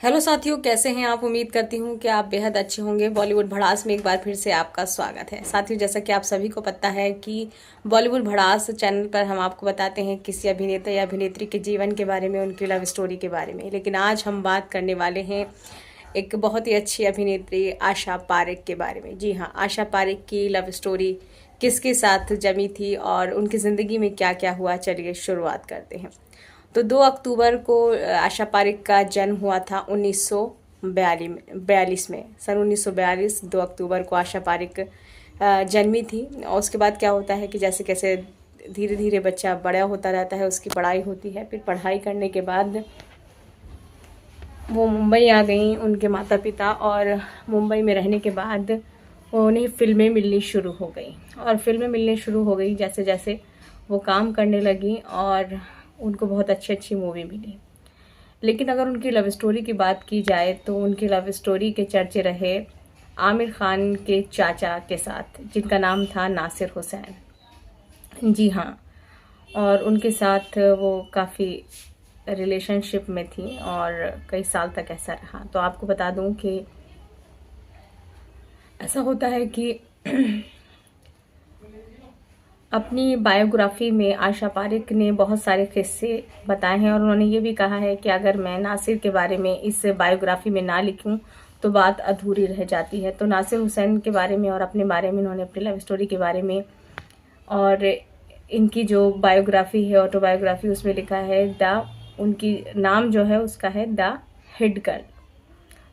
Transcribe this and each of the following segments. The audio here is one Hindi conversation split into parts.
हेलो साथियों, कैसे हैं आप। उम्मीद करती हूँ कि आप बेहद अच्छे होंगे। बॉलीवुड भड़ास में एक बार फिर से आपका स्वागत है। साथियों, जैसा कि आप सभी को पता है कि बॉलीवुड भड़ास चैनल पर हम आपको बताते हैं किसी अभिनेता या अभिनेत्री के जीवन के बारे में, उनकी लव स्टोरी के बारे में। लेकिन आज हम बात करने वाले हैं एक बहुत ही अच्छी अभिनेत्री आशा पारेख के बारे में। जी हाँ, आशा पारेख की लव स्टोरी किसके साथ जमी थी और उनकी ज़िंदगी में क्या क्या हुआ, चलिए शुरुआत करते हैं। तो 2 अक्टूबर को आशा पारेख का जन्म हुआ था 1942 में। सन 1942 2 अक्टूबर को आशा पारेख जन्मी थी। और उसके बाद क्या होता है कि जैसे कैसे धीरे धीरे बच्चा बड़ा होता रहता है, उसकी पढ़ाई होती है। फिर पढ़ाई करने के बाद वो मुंबई आ गई, उनके माता पिता, और मुंबई में रहने के बाद उन्हें फ़िल्में मिलनी शुरू हो गई। और फिल्में मिलने शुरू हो गई जैसे जैसे वो काम करने लगी और उनको बहुत अच्छी अच्छी मूवी मिली। लेकिन अगर उनकी लव स्टोरी की बात की जाए तो उनकी लव स्टोरी के चर्चे रहे आमिर खान के चाचा के साथ, जिनका नाम था नासिर हुसैन। जी हाँ, और उनके साथ वो काफ़ी रिलेशनशिप में थी और कई साल तक ऐसा रहा। तो आपको बता दूं कि ऐसा होता है कि अपनी बायोग्राफी में आशा पारेख ने बहुत सारे किस्से बताए हैं और उन्होंने ये भी कहा है कि अगर मैं नासिर के बारे में इस बायोग्राफी में ना लिखूं तो बात अधूरी रह जाती है। तो नासिर हुसैन के बारे में और अपने बारे में, उन्होंने अपनी लव स्टोरी के बारे में और इनकी जो बायोग्राफी है, ऑटोबायोग्राफी, उसमें लिखा है उनकी नाम जो है उसका है द हिट गर्ल।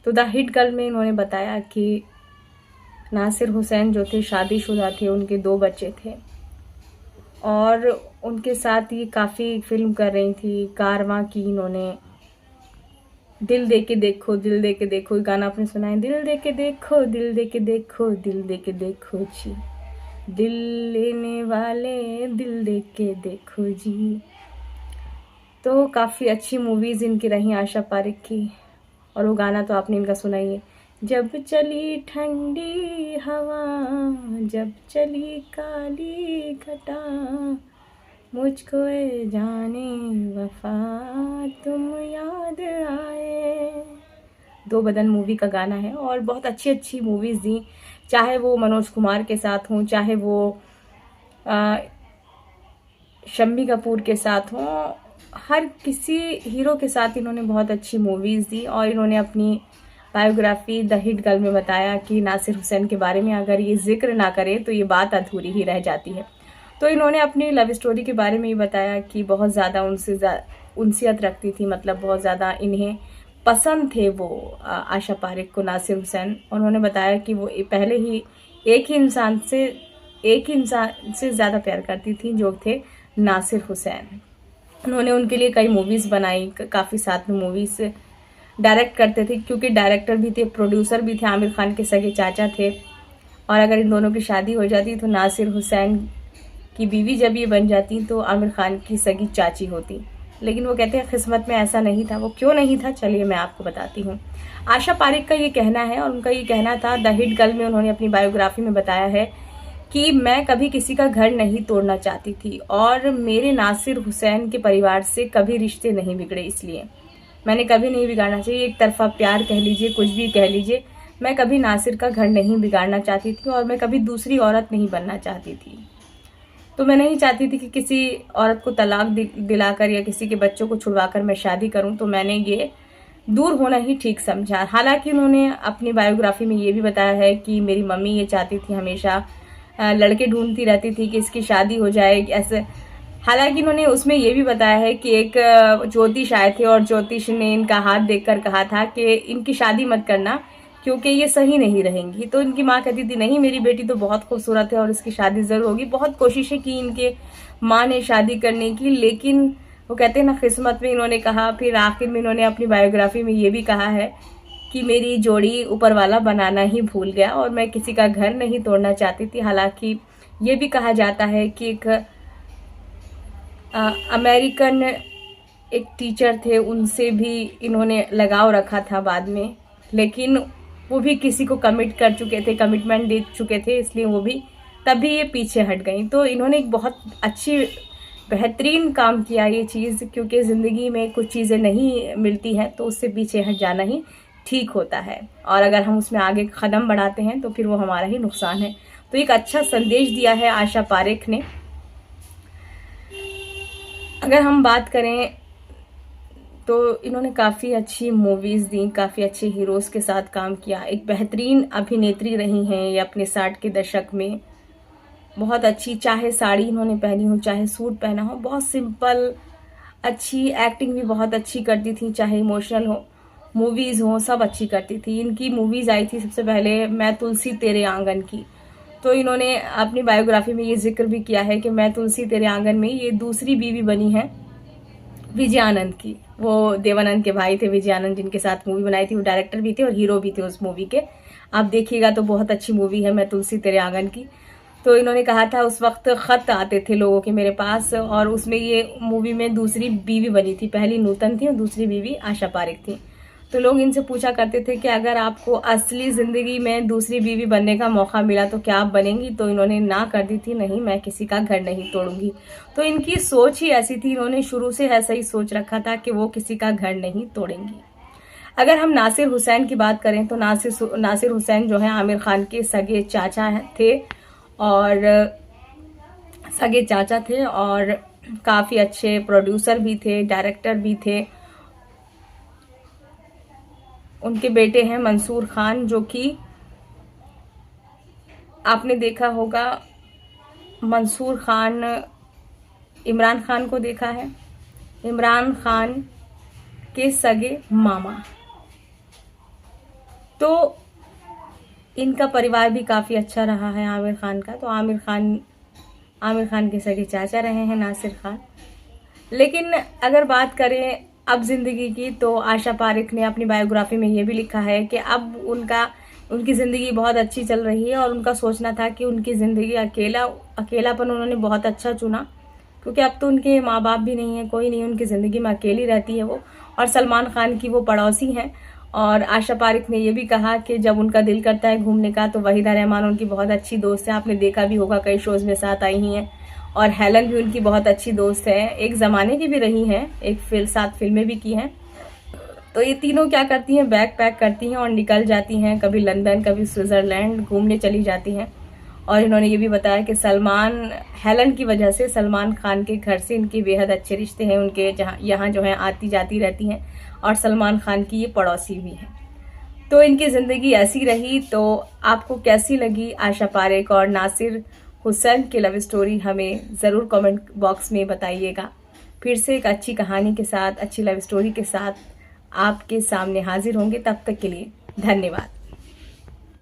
तो द हिट गर्ल में इन्होंने बताया कि नासिर हुसैन जो थे शादीशुदा थे, उनके 2 बच्चे थे और उनके साथ ये काफ़ी फिल्म कर रही थी। कारवां की इन्होंने, दिल दे के देखो, दिल दे के देखो, गाना आपने सुना है, दिल दे के देखो, दिल दे के देखो, दिल दे के देखो जी, दिल लेने वाले दिल दे के देखो जी। तो काफ़ी अच्छी मूवीज़ इनकी रही आशा पारेख की। और वो गाना तो आपने इनका सुना ही है, जब चली ठंडी हवा, जब चली काली घटा, मुझको ए जाने वफा तुम याद आए। 2 बदन मूवी का गाना है और बहुत अच्छी अच्छी मूवीज़ दी, चाहे वो मनोज कुमार के साथ हों, चाहे वो शम्मी कपूर के साथ हों, हर किसी हीरो के साथ इन्होंने बहुत अच्छी मूवीज़ दी। और इन्होंने अपनी बायोग्राफी द हिट गर्ल में बताया कि नासिर हुसैन के बारे में अगर ये जिक्र ना करें तो ये बात अधूरी ही रह जाती है। तो इन्होंने अपनी लव स्टोरी के बारे में ये बताया कि बहुत ज़्यादा उनसे उनसियत रखती थी, मतलब बहुत ज़्यादा इन्हें पसंद थे वो आशा पारेख को, नासिर हुसैन। उन्होंने बताया कि वो पहले ही एक ही इंसान से ज़्यादा प्यार करती थी, जो थे नासिर हुसैन। उन्होंने उनके लिए कई मूवीज़ बनाई, काफ़ी साथ में मूवीज़ डायरेक्ट करते थे, क्योंकि डायरेक्टर भी थे, प्रोड्यूसर भी थे, आमिर खान के सगे चाचा थे। और अगर इन दोनों की शादी हो जाती तो नासिर हुसैन की बीवी जब ये बन जाती तो आमिर खान की सगी चाची होती। लेकिन वो कहते हैं किस्मत में ऐसा नहीं था। वो क्यों नहीं था, चलिए मैं आपको बताती हूँ। आशा पारेख का ये कहना है, और उनका ये कहना था द हिट गर्ल में, उन्होंने अपनी बायोग्राफी में बताया है कि मैं कभी किसी का घर नहीं तोड़ना चाहती थी और मेरे नासिर हुसैन के परिवार से कभी रिश्ते नहीं बिगड़े, इसलिए मैंने कभी नहीं बिगाड़ना चाहिए। एक तरफा प्यार कह लीजिए, कुछ भी कह लीजिए, मैं कभी नासिर का घर नहीं बिगाड़ना चाहती थी और मैं कभी दूसरी औरत नहीं बनना चाहती थी। तो मैं नहीं चाहती थी कि किसी औरत को तलाक दिलाकर या किसी के बच्चों को छुड़वाकर मैं शादी करूं, तो मैंने ये दूर होना ही ठीक समझा। हालांकि उन्होंने अपनी बायोग्राफी में ये भी बताया है कि मेरी मम्मी ये चाहती थी, हमेशा लड़के ढूंढती रहती थी कि इसकी शादी हो जाए ऐसे। हालांकि उन्होंने उसमें ये भी बताया है कि एक ज्योतिष आए थे और ज्योतिष ने इनका हाथ देखकर कहा था कि इनकी शादी मत करना क्योंकि ये सही नहीं रहेंगी। तो इनकी माँ कहती थी नहीं, मेरी बेटी तो बहुत खूबसूरत है और इसकी शादी ज़रूर होगी। बहुत कोशिशें की इनके माँ ने शादी करने की, लेकिन वो कहते हैं ना किस्मत में, इन्होंने कहा। फिर आखिर में इन्होंने अपनी बायोग्राफी में ये भी कहा है कि मेरी जोड़ी ऊपर वाला बनाना ही भूल गया और मैं किसी का घर नहीं तोड़ना चाहती थी। हालांकि ये भी कहा जाता है कि एक अमेरिकन एक टीचर थे, उनसे भी इन्होंने लगाव रखा था बाद में, लेकिन वो भी किसी को कमिट कर चुके थे, कमिटमेंट दे चुके थे, इसलिए वो भी तभी ये पीछे हट गई। तो इन्होंने एक बहुत अच्छी बेहतरीन काम किया ये चीज़, क्योंकि ज़िंदगी में कुछ चीज़ें नहीं मिलती हैं तो उससे पीछे हट जाना ही ठीक होता है, और अगर हम उसमें आगे कदम बढ़ाते हैं तो फिर वो हमारा ही नुकसान है। तो एक अच्छा संदेश दिया है आशा पारेख ने। अगर हम बात करें तो इन्होंने काफ़ी अच्छी मूवीज़ दी, काफ़ी अच्छे हीरोज़ के साथ काम किया, एक बेहतरीन अभिनेत्री रही हैं ये अपने 60 के दशक में। बहुत अच्छी, चाहे साड़ी इन्होंने पहनी हो चाहे सूट पहना हो, बहुत सिंपल, अच्छी एक्टिंग भी बहुत अच्छी करती थी, चाहे इमोशनल हो, मूवीज़ हो, सब अच्छी करती थी। इनकी मूवीज़ आई थी सबसे पहले मैं तुलसी तेरे आंगन की, तो इन्होंने अपनी बायोग्राफी में ये जिक्र भी किया है कि मैं तुलसी तेरे आंगन में ये दूसरी बीवी बनी है विजय आनंद की। वो देवानंद के भाई थे विजय आनंद, जिनके साथ मूवी बनाई थी, वो डायरेक्टर भी थे और हीरो भी थे उस मूवी के। आप देखिएगा तो बहुत अच्छी मूवी है मैं तुलसी तेरे आंगन की। तो इन्होंने कहा था उस वक्त खत आते थे लोगों के मेरे पास, और उसमें ये मूवी में दूसरी बीवी बनी थी, पहली नूतन थी और दूसरी बीवी आशा पारेख थी। तो लोग इनसे पूछा करते थे कि अगर आपको असली ज़िंदगी में दूसरी बीवी बनने का मौका मिला तो क्या आप बनेंगी? तो इन्होंने ना कर दी थी, नहीं मैं किसी का घर नहीं तोड़ूंगी। तो इनकी सोच ही ऐसी थी, इन्होंने शुरू से ऐसा ही सोच रखा था कि वो किसी का घर नहीं तोड़ेंगी। अगर हम नासिर हुसैन की बात करें तो नासिर हुसैन जो है आमिर खान के सगे चाचा थे, और सगे चाचा थे और काफ़ी अच्छे प्रोड्यूसर भी थे, डायरेक्टर भी थे। उनके बेटे हैं मंसूर खान, जो कि आपने देखा होगा, मंसूर खान इमरान खान को देखा है, इमरान खान के सगे मामा। तो इनका परिवार भी काफ़ी अच्छा रहा है आमिर खान का। तो आमिर खान के सगे चाचा रहे हैं नासिर खान। लेकिन अगर बात करें अब ज़िंदगी की, तो आशा पारेख ने अपनी बायोग्राफी में ये भी लिखा है कि अब उनकी ज़िंदगी बहुत अच्छी चल रही है, और उनका सोचना था कि उनकी ज़िंदगी अकेलापन उन्होंने बहुत अच्छा चुना, क्योंकि अब तो उनके माँ बाप भी नहीं है, कोई नहीं, उनकी ज़िंदगी में अकेली रहती है वो, और सलमान खान की वो पड़ोसी हैं। और आशा पारेख ने ये भी कहा कि जब उनका दिल करता है घूमने का तो वहीदा रहमान उनकी बहुत अच्छी दोस्त है, आपने देखा भी होगा कई शोज़ में साथ आई ही हैं, और हेलन भी उनकी बहुत अच्छी दोस्त है, एक ज़माने की भी रही हैं, साथ फिल्में भी की हैं। तो ये तीनों क्या करती हैं, बैग पैक करती हैं और निकल जाती हैं, कभी लंदन कभी स्विट्ज़रलैंड घूमने चली जाती हैं। और इन्होंने ये भी बताया कि हेलन की वजह से सलमान खान के घर से इनके बेहद अच्छे रिश्ते हैं, उनके यहाँ जो है आती जाती रहती हैं, और सलमान खान की ये पड़ोसी भी हैं। तो इनकी ज़िंदगी ऐसी रही। तो आपको कैसी लगी आशा पारेख और नासिर हुसैन की लव स्टोरी, हमें ज़रूर कमेंट बॉक्स में बताइएगा। फिर से एक अच्छी कहानी के साथ, अच्छी लव स्टोरी के साथ आपके सामने हाजिर होंगे। तब तक के लिए धन्यवाद।